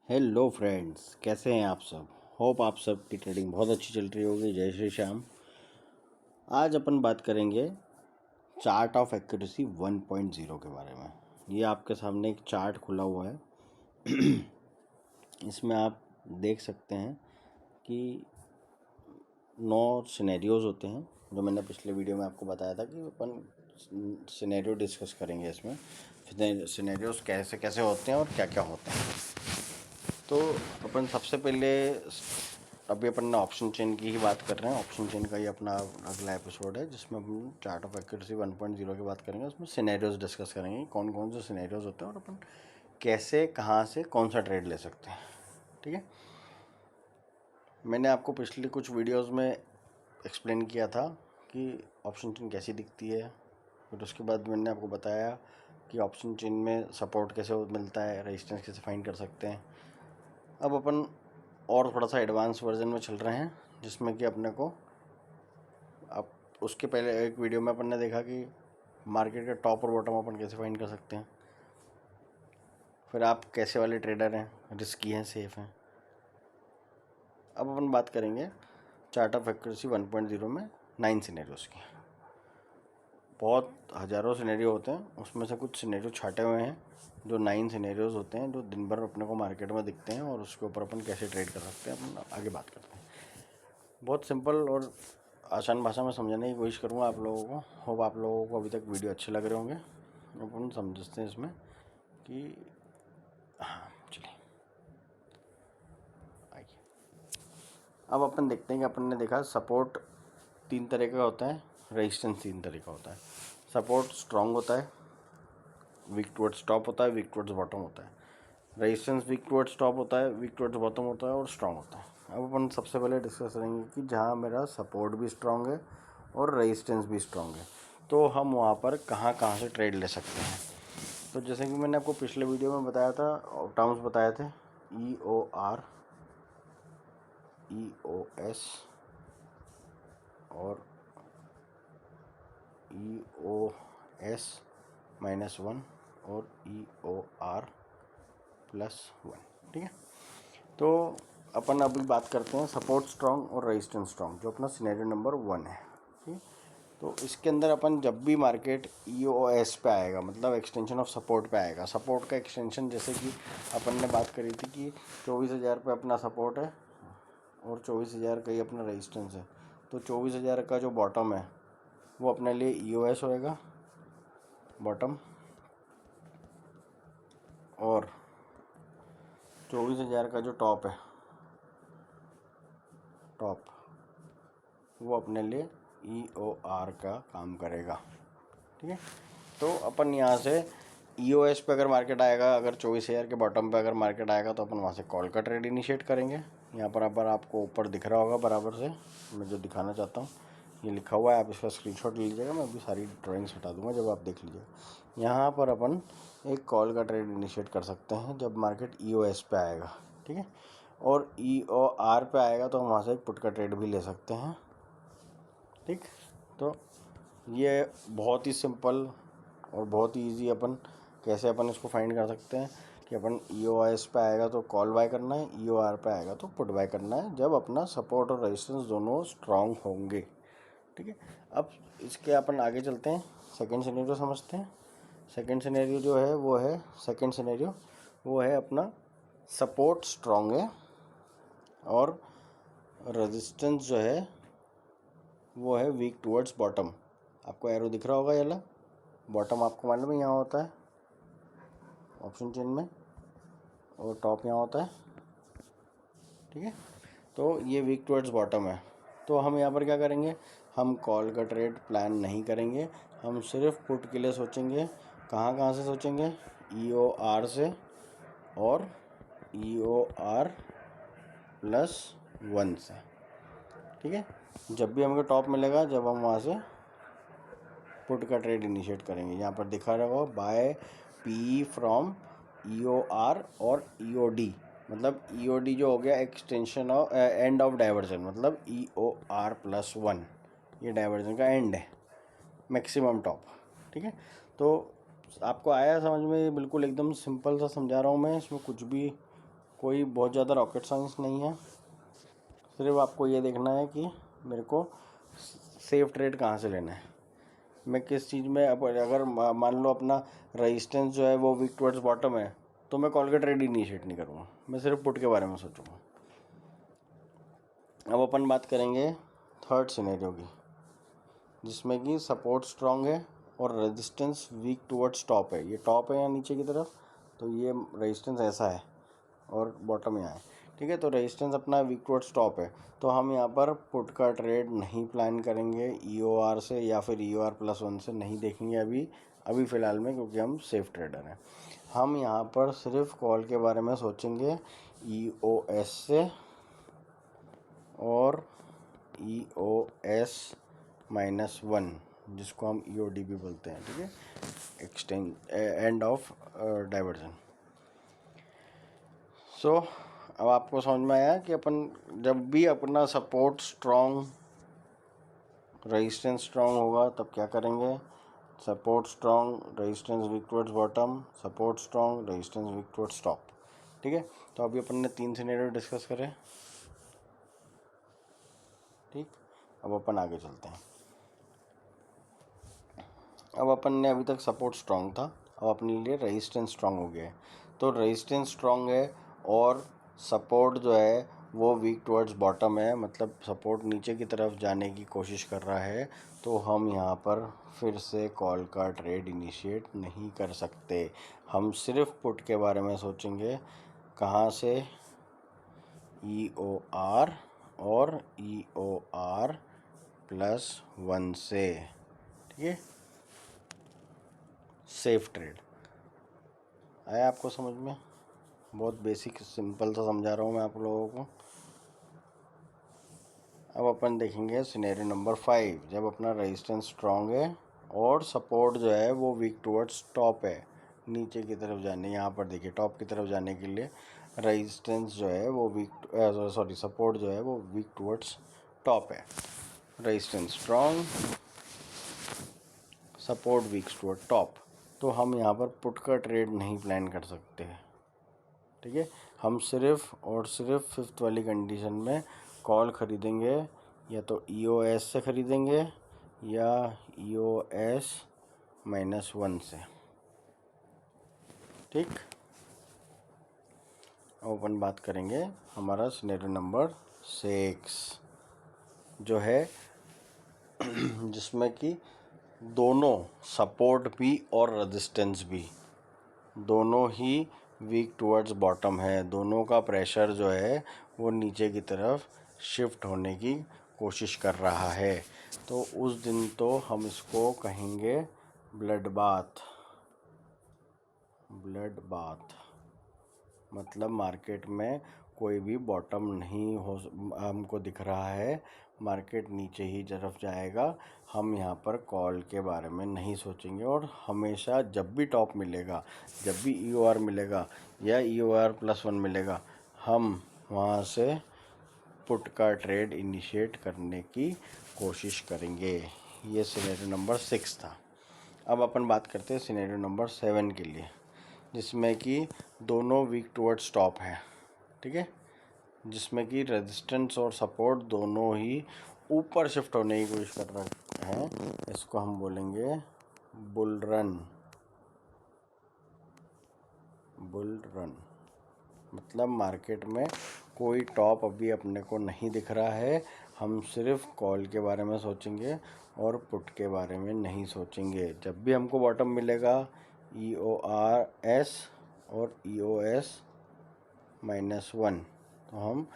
Hello friends, कैसे हैं आप सब। होप आप सब की ट्रेडिंग बहुत अच्छी चल रही होगी। जय श्री श्याम। आज अपन बात करेंगे चार्ट ऑफ एक्यूरेसी 1.0 के बारे में। ये आपके सामने एक चार्ट खुला हुआ है। इसमें आप देख सकते हैं कि 9 सिनेरियोज़ होते हैं, जो मैंने पिछले वीडियो में आपको बताया था कि अपन सिनेरियो डिस्कस करेंगे। इसमें सिनेरियोज़ कैसे कैसे होते हैं और क्या क्या होते हैं। तो अपन सबसे पहले अभी अपन ने ऑप्शन चेन की ही बात कर रहे हैं। ऑप्शन चेन का ही अपना अगला एपिसोड है, जिसमें हम चार्ट ऑफ एक्यूरेसी 1.0 की बात करेंगे। उसमें सिनेरियोज डिस्कस करेंगे, कौन कौन से सिनेरियोज होते हैं और अपन कैसे कहाँ से कौन सा ट्रेड ले सकते हैं। ठीक है, मैंने आपको पिछले कुछ वीडियोज़ में एक्सप्लेन किया था कि ऑप्शन चेन कैसी दिखती है। फिर उसके बाद मैंने आपको बताया कि ऑप्शन चेन में सपोर्ट कैसे मिलता है, रेजिस्टेंस कैसे फाइंड कर सकते हैं। अब अपन और थोड़ा सा एडवांस वर्जन में चल रहे हैं, जिसमें कि अपने को अब उसके पहले एक वीडियो में अपन ने देखा कि मार्केट का टॉप और बॉटम अपन कैसे फाइंड कर सकते हैं। फिर आप कैसे वाले ट्रेडर हैं, रिस्की हैं, सेफ हैं। अब अपन बात करेंगे चार्ट ऑफ एक्यूरेसी 1.0 में 9 सिनेरियोज़ की। बहुत हज़ारों सिनेरियो होते हैं, उसमें से कुछ सिनेरियो छाटे हुए हैं, जो 9 सिनेरियोज़ होते हैं, जो दिन भर अपने को मार्केट में दिखते हैं और उसके ऊपर अपन कैसे ट्रेड कर सकते हैं अपन आगे बात करते हैं। बहुत सिंपल और आसान भाषा में समझाने की कोशिश करूँगा आप लोगों को। होप आप लोगों को अभी तक वीडियो अच्छे लग रहे होंगे। अपन समझते हैं इसमें कि हाँ चलिए आइए। अब अपन देखते हैं कि अपन ने देखा सपोर्ट 3 तरह का होता है, रेजिस्टेंस 3 तरह का होता है। सपोर्ट स्ट्रॉन्ग होता है, वीक टुवर्ड्स टॉप होता है, वीक टुवर्ड्स बॉटम होता है। रेजिस्टेंस वीक टुवर्ड्स टॉप होता है, वीक टुवर्ड्स बॉटम होता है और स्ट्रॉन्ग होता है। अब अपन सबसे पहले डिस्कस करेंगे कि जहाँ मेरा सपोर्ट भी स्ट्रॉन्ग है और रेजिस्टेंस भी स्ट्रॉन्ग है, तो हम वहाँ पर कहाँ कहाँ से ट्रेड ले सकते हैं। तो जैसे कि मैंने आपको पिछले वीडियो में बताया था, टर्म्स बताए थे EOR, EOS और EOS-1 और EOR+1। ठीक है, तो अपन अभी बात करते हैं सपोर्ट स्ट्रॉन्ग और रेजिस्टेंस स्ट्रॉन्ग, जो अपना सिनेरियो नंबर 1 है। ठीक, तो इसके अंदर अपन जब भी मार्केट EOS पे आएगा, मतलब एक्सटेंशन ऑफ सपोर्ट पे आएगा, सपोर्ट का एक्सटेंशन, जैसे कि अपन ने बात करी थी कि 24,000 पे अपना सपोर्ट है और 24,000 का ही अपना रेजिस्टेंस है, तो 24,000 का जो बॉटम है वो अपने लिए EOS होएगा बॉटम, और 24,000 का जो टॉप है टॉप, वो अपने लिए EOR का काम करेगा। ठीक है, तो अपन यहाँ से EOS पे अगर मार्केट आएगा, अगर 24,000 के बॉटम पे अगर मार्केट आएगा, तो अपन वहाँ से कॉल का ट्रेड इनिशिएट करेंगे। यहाँ पर अब आपको ऊपर दिख रहा होगा बराबर से, मैं जो दिखाना चाहता हूँ ये लिखा हुआ है, आप इसका स्क्रीनशॉट ले लीजिएगा। मैं अभी सारी ड्राइंग्स हटा दूँगा जब आप देख लीजिएगा। यहाँ पर अपन एक कॉल का ट्रेड इनिशिएट कर सकते हैं जब मार्केट EOS पे आएगा। ठीक है, और EOR पे आएगा तो हम वहाँ से एक पुट का ट्रेड भी ले सकते हैं। ठीक, तो ये बहुत ही सिंपल और बहुत ही ईजी अपन कैसे अपन इसको फाइंड कर सकते हैं कि अपन EOS पे आएगा तो कॉल बाय करना है, EOR पे आएगा तो पुट बाय करना है, जब अपना सपोर्ट और रेजिस्टेंस दोनों स्ट्रांग होंगे। ठीक है, अब इसके अपन आगे चलते हैं, सेकंड सिनेरियो समझते हैं। सेकंड सिनेरियो जो है वो है, सेकंड सिनेरियो वो है अपना सपोर्ट स्ट्रांग है और रेजिस्टेंस जो है वो है वीक टुवर्ड्स बॉटम। आपको एरो दिख रहा होगा, ये बॉटम आपको मालूम है यहाँ होता है ऑप्शन चेन में, और टॉप यहाँ होता है। ठीक है, तो ये वीक टुवर्ड्स बॉटम है, तो हम यहाँ पर क्या करेंगे, हम कॉल का ट्रेड प्लान नहीं करेंगे, हम सिर्फ पुट के लिए सोचेंगे। कहाँ कहाँ से सोचेंगे, EOR से और EOR+1 से। ठीक है, जब भी हमें टॉप मिलेगा, जब हम वहाँ से पुट का ट्रेड इनिशिएट करेंगे। यहाँ पर दिखा रहा होगा बाय PE फ्रॉम EOR और EOD, मतलब EOD जो हो गया extension of end of diversion, मतलब EOR+1 ये डाइवर्जन का एंड है, मैक्सिमम टॉप। ठीक है, तो आपको आया समझ में, बिल्कुल एकदम सिंपल सा समझा रहा हूँ मैं, इसमें कुछ भी कोई बहुत ज़्यादा रॉकेट साइंस नहीं है, सिर्फ आपको ये देखना है कि मेरे को सेफ ट्रेड कहाँ से लेना है, मैं किस चीज़ में। अब अगर मान लो अपना रेजिस्टेंस जो है वो वीक टुवर्ड्स बॉटम है, तो मैं कॉल का ट्रेड इनिशिएट नहीं करूँगा, मैं सिर्फ पुट के बारे में सोचूंगा। अब अपन बात करेंगे थर्ड सिनेरियो की, जिसमें कि सपोर्ट स्ट्रांग है और रेजिस्टेंस वीक टुवर्ड्स टॉप है। ये टॉप है यहाँ नीचे की तरफ, तो ये रेजिस्टेंस ऐसा है और बॉटम यहाँ है, ठीक है। तो रेजिस्टेंस अपना वीक टुवर्ड्स टॉप है, तो हम यहाँ पर पुट का ट्रेड नहीं प्लान करेंगे EOR से या फिर EOR+1 से नहीं देखेंगे अभी फ़िलहाल में, क्योंकि हम सेफ ट्रेडर हैं। हम यहाँ पर सिर्फ कॉल के बारे में सोचेंगे EOS से और EOS-1, जिसको हम EOD भी बोलते हैं, ठीक है, एक्सटेंड एंड ऑफ डाइवर्जन। सो अब आपको समझ में आया कि अपन जब भी अपना सपोर्ट स्ट्रॉन्ग, रेजिस्टेंस स्ट्रॉन्ग होगा तब क्या करेंगे, support strong, resistance weak towards bottom, support strong, resistance weak towards top, ठीक है। तो अभी अपन ने 3 सिनेरियो डिस्कस करे, ठीक। अब अपन आगे चलते हैं। अब अपन ने अभी तक सपोर्ट स्ट्रॉन्ग था, अब अपने लिए रेजिस्टेंस स्ट्रॉन्ग हो गया है। तो रेजिस्टेंस स्ट्रॉन्ग है और सपोर्ट जो है वो वीक टुवर्ड्स बॉटम है, मतलब सपोर्ट नीचे की तरफ जाने की कोशिश कर रहा है, तो हम यहाँ पर फिर से कॉल का ट्रेड इनिशिएट नहीं कर सकते। हम सिर्फ पुट के बारे में सोचेंगे, कहाँ से, EOR और EOR+1 से, ठीक है। सेफ ट्रेड आया आपको समझ में? बहुत बेसिक सिंपल सा समझा रहा हूँ मैं आप लोगों को। अब अपन देखेंगे सिनेरियो नंबर 5, जब अपना रेजिस्टेंस स्ट्रांग है और सपोर्ट जो है वो वीक टुवर्ड्स टॉप है, नीचे की तरफ जाने, यहाँ पर देखिए टॉप की तरफ जाने के लिए रेजिस्टेंस जो है वो सपोर्ट जो है वो वीक टुवर्ड्स टॉप है। Resistance strong, support weak toward top, तो हम यहाँ पर पुट का ट्रेड नहीं प्लान कर सकते, ठीक है। हम सिर्फ और सिर्फ फिफ्थ वाली कंडीशन में कॉल ख़रीदेंगे, या तो EOS से ख़रीदेंगे या EOS-1 से, ठीक। अब अपन बात करेंगे हमारा सिनेरियो नंबर 6, जो है जिसमें कि दोनों सपोर्ट भी और रेजिस्टेंस भी दोनों ही वीक टुवर्ड्स बॉटम है, दोनों का प्रेशर जो है वो नीचे की तरफ शिफ्ट होने की कोशिश कर रहा है। तो उस दिन तो हम इसको कहेंगे ब्लड बाथ। मतलब मार्केट में कोई भी बॉटम नहीं हो हमको दिख रहा है, मार्केट नीचे ही तरफ जाएगा। हम यहाँ पर कॉल के बारे में नहीं सोचेंगे और हमेशा जब भी टॉप मिलेगा, जब भी EOR मिलेगा या EOR+1 मिलेगा, हम वहाँ से पुट का ट्रेड इनिशिएट करने की कोशिश करेंगे। ये सिनेरियो नंबर 6 था। अब अपन बात करते हैं सिनेरियो नंबर 7 के लिए, जिसमें कि दोनों वीक टुवर्ड्स टॉप है, ठीक है, जिसमें कि रेजिस्टेंस और सपोर्ट दोनों ही ऊपर शिफ्ट होने की कोशिश कर रहे हैं। इसको हम बोलेंगे बुल रन। मतलब मार्केट में कोई टॉप अभी अपने को नहीं दिख रहा है, हम सिर्फ कॉल के बारे में सोचेंगे और पुट के बारे में नहीं सोचेंगे। जब भी हमको बॉटम मिलेगा EORS और EOS-1, तो हम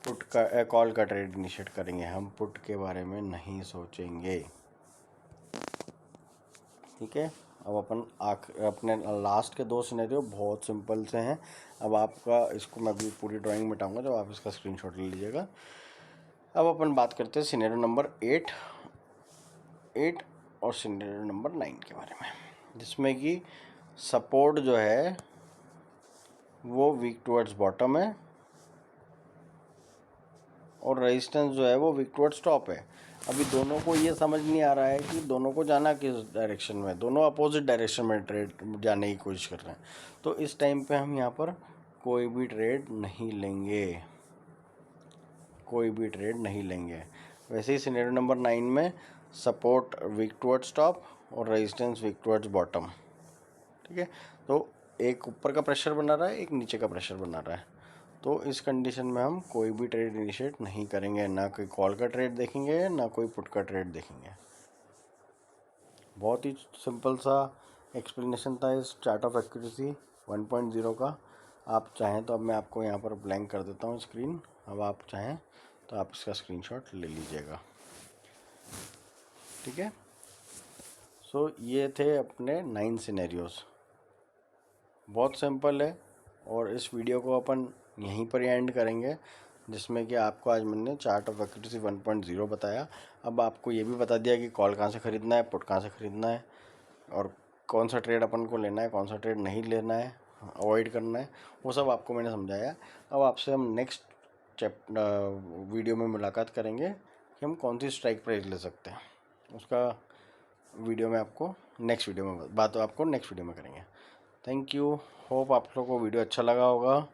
पुट का कॉल का ट्रेड इनिशिएट करेंगे, हम पुट के बारे में नहीं सोचेंगे, ठीक है। अब अपन अपने लास्ट के 2 सिनेरियो बहुत सिंपल से हैं। अब आपका इसको मैं अभी पूरी ड्राइंग मिटाऊंगा, जब आप इसका स्क्रीनशॉट ले लीजिएगा। अब अपन बात करते हैं सिनेरियो नंबर 8 और सिनेरियो नंबर 9 के बारे में, जिसमें कि सपोर्ट जो है वो वीक टुवर्ड्स बॉटम है और रेजिस्टेंस जो है वो वीक टुवर्ड्स टॉप है। अभी दोनों को ये समझ नहीं आ रहा है कि दोनों को जाना किस डायरेक्शन में, दोनों अपोजिट डायरेक्शन में ट्रेड जाने की कोशिश कर रहे हैं। तो इस टाइम पे हम यहाँ पर कोई भी ट्रेड नहीं लेंगे, कोई भी ट्रेड नहीं लेंगे। वैसे ही सिनेरियो नंबर 9 में सपोर्ट वीक टुवर्ड्स टॉप और रेजिस्टेंस वीक टुवर्ड्स बॉटम, ठीक है। तो एक ऊपर का प्रेशर बना रहा है, एक नीचे का प्रेशर बना रहा है, तो इस कंडीशन में हम कोई भी ट्रेड इनिशिएट नहीं करेंगे, ना कोई कॉल का ट्रेड देखेंगे ना कोई पुट का ट्रेड देखेंगे। बहुत ही सिंपल सा एक्सप्लेनेशन था इस चार्ट ऑफ एक्यूरेसी 1.0 का। आप चाहें तो अब मैं आपको यहाँ पर ब्लैंक कर देता हूँ स्क्रीन, अब आप चाहें तो आप इसका स्क्रीनशॉट ले लीजिएगा, ठीक है। सो ये थे अपने 9 सिनेरियोज़, बहुत सिंपल है। और इस वीडियो को अपन यहीं पर ही एंड करेंगे, जिसमें कि आपको आज मैंने चार्ट ऑफ एक्यूरेसी 1.0 बताया। अब आपको ये भी बता दिया कि कॉल कहाँ से ख़रीदना है, पुट कहाँ से ख़रीदना है, और कौन सा ट्रेड अपन को लेना है, कौन सा ट्रेड नहीं लेना है, अवॉइड करना है, वो सब आपको मैंने समझाया। अब आपसे हम नेक्स्ट वीडियो में मुलाकात करेंगे कि हम कौन सी स्ट्राइक प्राइस ले सकते हैं, उसका वीडियो में आपको नेक्स्ट वीडियो में बात आपको नेक्स्ट वीडियो में करेंगे। थैंक यू, होप आप लोगों को वीडियो अच्छा लगा होगा।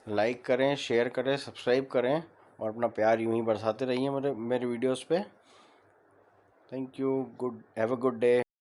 लाइक करें, शेयर करें, सब्सक्राइब करें और अपना प्यार यूं ही बरसाते रहिए मेरे वीडियोस पे। Thank you, good, have a good day.